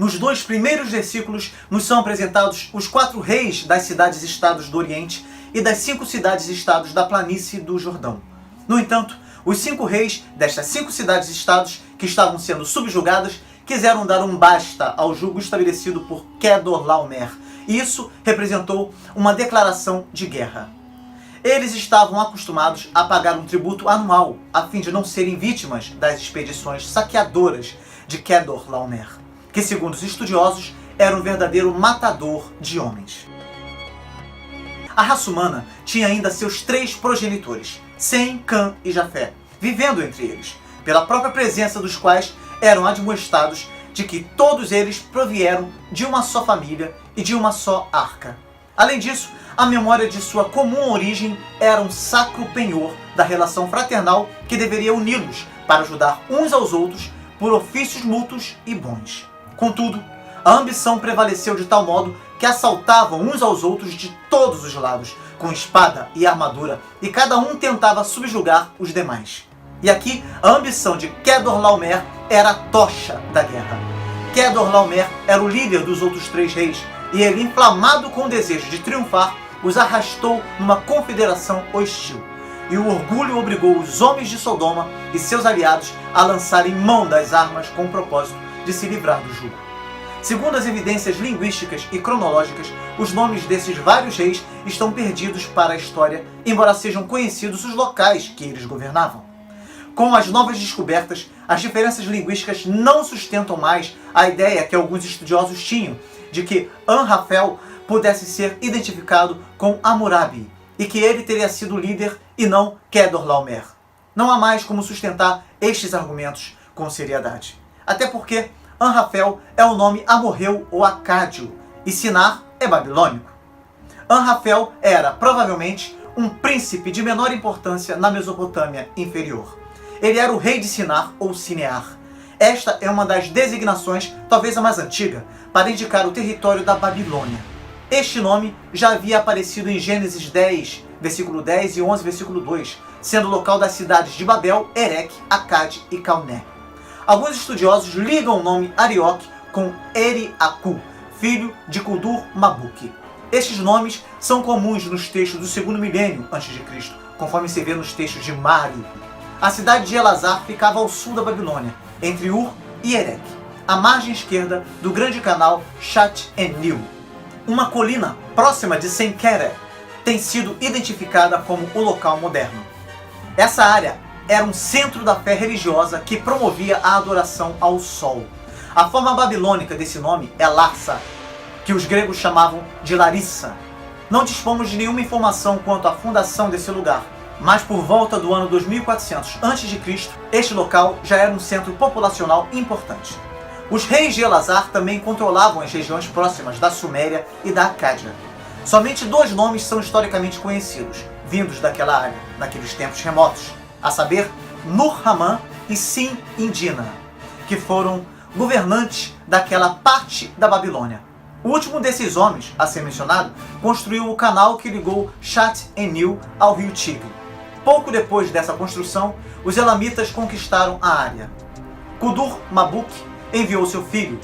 Nos 2 primeiros versículos nos são apresentados os 4 reis das cidades-estados do Oriente e das 5 cidades-estados da planície do Jordão. No entanto, os 5 reis destas 5 cidades-estados que estavam sendo subjugadas quiseram dar um basta ao jugo estabelecido por Quedorlaomer, e isso representou uma declaração de guerra. Eles estavam acostumados a pagar um tributo anual, a fim de não serem vítimas das expedições saqueadoras de Quedorlaomer, que, segundo os estudiosos, era um verdadeiro matador de homens. A raça humana tinha ainda seus 3 progenitores, Sem, Cã e Jafé, vivendo entre eles, pela própria presença dos quais eram admoestados de que todos eles provieram de uma só família e de uma só arca. Além disso, a memória de sua comum origem era um sacro penhor da relação fraternal que deveria uni-los para ajudar uns aos outros por ofícios mútuos e bons. Contudo, a ambição prevaleceu de tal modo que assaltavam uns aos outros de todos os lados, com espada e armadura, e cada um tentava subjugar os demais. E aqui, a ambição de Quedorlaomer era a tocha da guerra. Quedorlaomer era o líder dos outros 3 reis, e ele, inflamado com o desejo de triunfar, os arrastou numa confederação hostil. E o orgulho obrigou os homens de Sodoma e seus aliados a lançarem mão das armas com o propósito de se livrar do jugo. Segundo as evidências linguísticas e cronológicas, os nomes desses vários reis estão perdidos para a história, embora sejam conhecidos os locais que eles governavam. Com as novas descobertas, as diferenças linguísticas não sustentam mais a ideia que alguns estudiosos tinham de que Anrafel pudesse ser identificado com Hammurabi e que ele teria sido líder e não Quedorlaomer. Não há mais como sustentar estes argumentos com seriedade. Até porque Anrafel é o nome amorreu ou acádio e Sinar é babilônico. Anrafel era, provavelmente, um príncipe de menor importância na Mesopotâmia inferior. Ele era o rei de Sinar ou Sinear. Esta é uma das designações, talvez a mais antiga, para indicar o território da Babilônia. Este nome já havia aparecido em Gênesis 10, versículo 10 e 11, versículo 2, sendo o local das cidades de Babel, Erech, Acade e Calné. Alguns estudiosos ligam o nome Arioque com Eri-Aku, filho de Kudur-Mabuk. Estes nomes são comuns nos textos do 2º milênio a.C., conforme se vê nos textos de Mari. A cidade de Elazar ficava ao sul da Babilônia, entre Ur e Erech, à margem esquerda do grande canal Shat-Enlil. Uma colina próxima de Senqueré tem sido identificada como o local moderno. Essa área era um centro da fé religiosa que promovia a adoração ao sol. A forma babilônica desse nome é Larsa, que os gregos chamavam de Larissa. Não dispomos de nenhuma informação quanto à fundação desse lugar, mas por volta do ano 2400 a.C., este local já era um centro populacional importante. Os reis de Elazar também controlavam as regiões próximas da Suméria e da Acádia. Somente 2 nomes são historicamente conhecidos, vindos daquela área, naqueles tempos remotos, a saber, Nur-Haman e Sin-Indina, que foram governantes daquela parte da Babilônia. O último desses homens, a ser mencionado, construiu o canal que ligou Shat-Enlil ao rio Tigre. Pouco depois dessa construção, os elamitas conquistaram a área. Kudur-Mabuk enviou seu filho,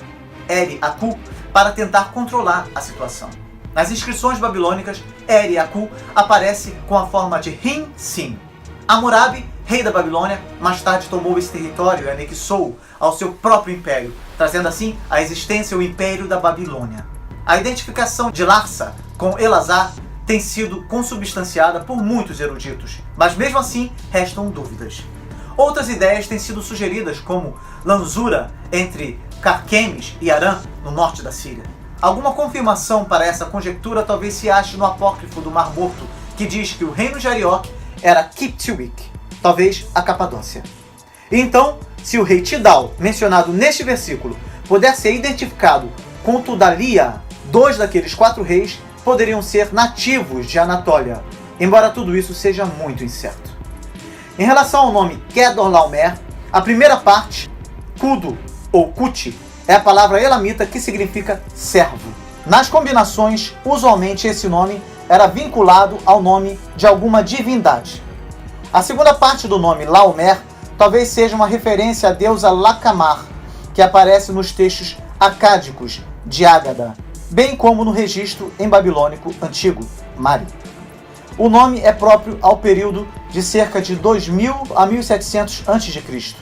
Eri-Aku, para tentar controlar a situação. Nas inscrições babilônicas, Eri-Aku aparece com a forma de Rin-Sin. Hammurabi, rei da Babilônia, mais tarde tomou esse território e anexou ao seu próprio império, trazendo assim à existência o Império da Babilônia. A identificação de Larsa com Elazar tem sido consubstanciada por muitos eruditos, mas mesmo assim restam dúvidas. Outras ideias têm sido sugeridas, como Lanzura entre Carquemes e Arã, no norte da Síria. Alguma confirmação para essa conjectura talvez se ache no apócrifo do Mar Morto, que diz que o reino de Arioque era Kiptiwik, talvez a Capadócia. Então, se o rei Tidal, mencionado neste versículo, puder ser identificado com Tudalia, 2 daqueles 4 reis poderiam ser nativos de Anatólia, embora tudo isso seja muito incerto. Em relação ao nome Quedorlaomer, a primeira parte, Kudu ou Kuti, é a palavra elamita que significa servo. Nas combinações, usualmente esse nome era vinculado ao nome de alguma divindade. A segunda parte do nome Laomer talvez seja uma referência à deusa Lakamar, que aparece nos textos acádicos de Ágada, bem como no registro em babilônico antigo, Mari. O nome é próprio ao período de cerca de 2000 a 1700 a.C.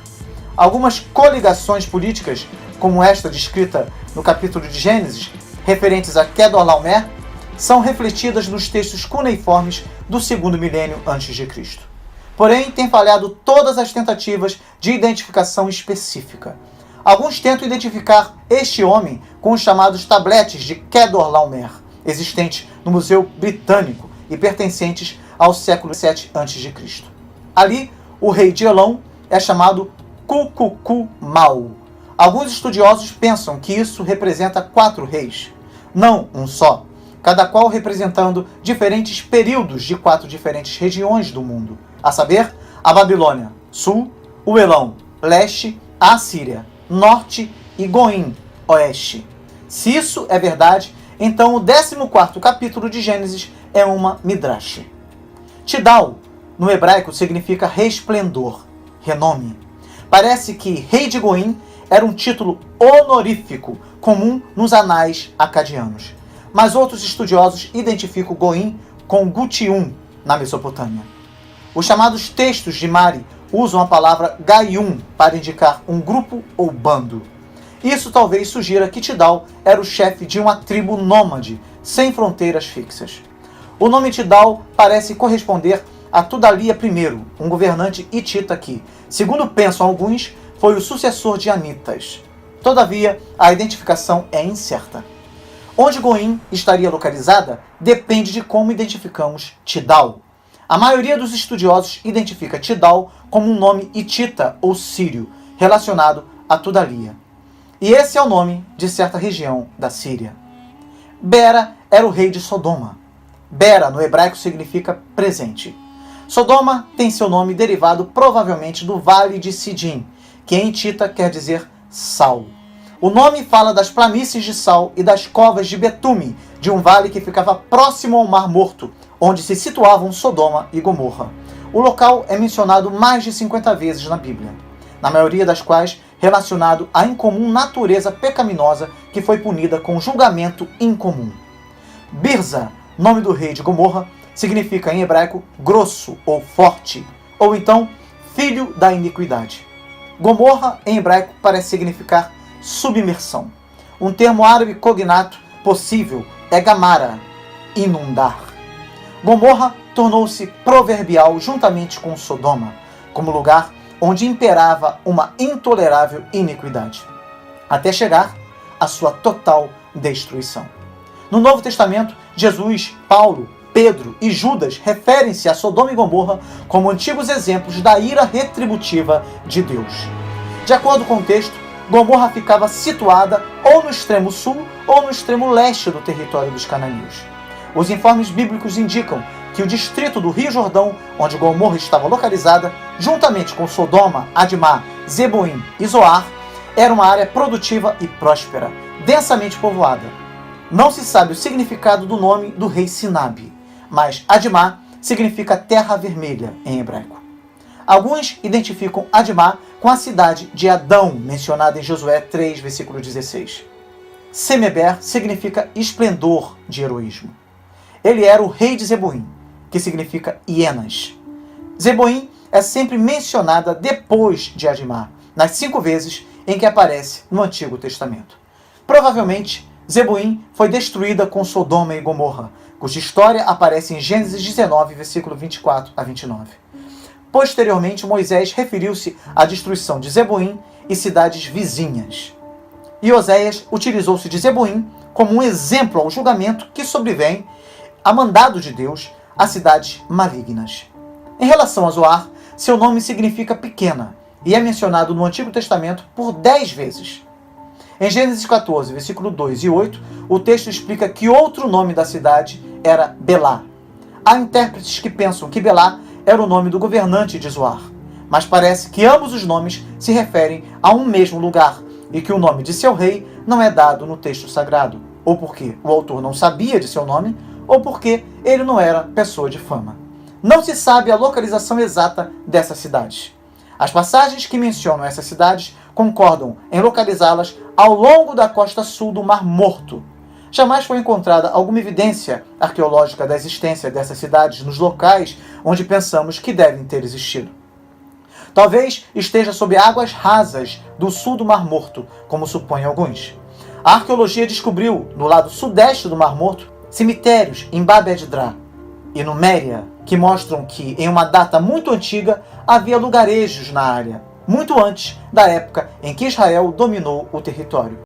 Algumas coligações políticas, como esta descrita no capítulo de Gênesis, referentes a Quedorlaomer, são refletidas nos textos cuneiformes do segundo milênio a.C. Porém, tem falhado todas as tentativas de identificação específica. Alguns tentam identificar este homem com os chamados tabletes de Quedorlaomer, existentes no Museu Britânico e pertencentes ao século VII a.C. Ali, o rei de Elão é chamado Kukuku-Mau. Alguns estudiosos pensam que isso representa 4 reis, não um só, cada qual representando diferentes períodos de 4 diferentes regiões do mundo, a saber, a Babilônia, sul, o Elão, leste, a Assíria, norte e Goim, oeste. Se isso é verdade, então o 14º capítulo de Gênesis é uma midrash. Tidal, no hebraico, significa resplendor, renome. Parece que rei de Goim era um título honorífico comum nos anais acadianos. Mas outros estudiosos identificam Goim com Gutium, na Mesopotâmia. Os chamados textos de Mari usam a palavra Gaium para indicar um grupo ou bando. Isso talvez sugira que Tidal era o chefe de uma tribo nômade, sem fronteiras fixas. O nome Tidal parece corresponder a Tudalia I, um governante hitita que, segundo pensam alguns, foi o sucessor de Anitas. Todavia, a identificação é incerta. Onde Goim estaria localizada depende de como identificamos Tidal. A maioria dos estudiosos identifica Tidal como um nome hitita ou sírio, relacionado a Tudalia. E esse é o nome de certa região da Síria. Bera era o rei de Sodoma. Bera, no hebraico, significa presente. Sodoma tem seu nome derivado provavelmente do Vale de Sidim, que em hitita quer dizer sal. O nome fala das planícies de sal e das covas de betume, de um vale que ficava próximo ao Mar Morto, onde se situavam Sodoma e Gomorra. O local é mencionado mais de 50 vezes na Bíblia, na maioria das quais relacionado à incomum natureza pecaminosa que foi punida com julgamento incomum. Birza, nome do rei de Gomorra, significa em hebraico grosso ou forte, ou então filho da iniquidade. Gomorra, em hebraico, parece significar submersão. Um termo árabe cognato possível é gamara, inundar. Gomorra tornou-se proverbial juntamente com Sodoma, como lugar onde imperava uma intolerável iniquidade, até chegar à sua total destruição. No Novo Testamento, Jesus, Paulo, Pedro e Judas referem-se a Sodoma e Gomorra como antigos exemplos da ira retributiva de Deus. De acordo com o texto, Gomorra ficava situada ou no extremo sul ou no extremo leste do território dos cananeus. Os informes bíblicos indicam que o distrito do Rio Jordão, onde Gomorra estava localizada, juntamente com Sodoma, Admá, Zeboim e Zoar, era uma área produtiva e próspera, densamente povoada. Não se sabe o significado do nome do rei Sinabe, mas Admá significa terra vermelha em hebraico. Alguns identificam Admá com a cidade de Adão, mencionada em Josué 3, versículo 16. Semeber significa esplendor de heroísmo. Ele era o rei de Zeboim, que significa hienas. Zeboim é sempre mencionada depois de Admá, nas 5 vezes em que aparece no Antigo Testamento. Provavelmente, Zeboim foi destruída com Sodoma e Gomorra, cuja história aparece em Gênesis 19, versículo 24 a 29. Posteriormente, Moisés referiu-se à destruição de Zeboim e cidades vizinhas. E Oséias utilizou-se de Zeboim como um exemplo ao julgamento que sobrevém, a mandado de Deus, a cidades malignas. Em relação a Zoar, seu nome significa pequena e é mencionado no Antigo Testamento por 10 vezes. Em Gênesis 14, versículo 2 e 8, o texto explica que outro nome da cidade era Belá. Há intérpretes que pensam que Belá era o nome do governante de Zoar, mas parece que ambos os nomes se referem a um mesmo lugar e que o nome de seu rei não é dado no texto sagrado, ou porque o autor não sabia de seu nome, ou porque ele não era pessoa de fama. Não se sabe a localização exata dessas cidades. As passagens que mencionam essas cidades concordam em localizá-las ao longo da costa sul do Mar Morto. Jamais foi encontrada alguma evidência arqueológica da existência dessas cidades nos locais onde pensamos que devem ter existido. Talvez esteja sob águas rasas do sul do Mar Morto, como supõem alguns. A arqueologia descobriu, no lado sudeste do Mar Morto, cemitérios em Bab edh-Dhra e no Méria, que mostram que, em uma data muito antiga, havia lugarejos na área, muito antes da época em que Israel dominou o território.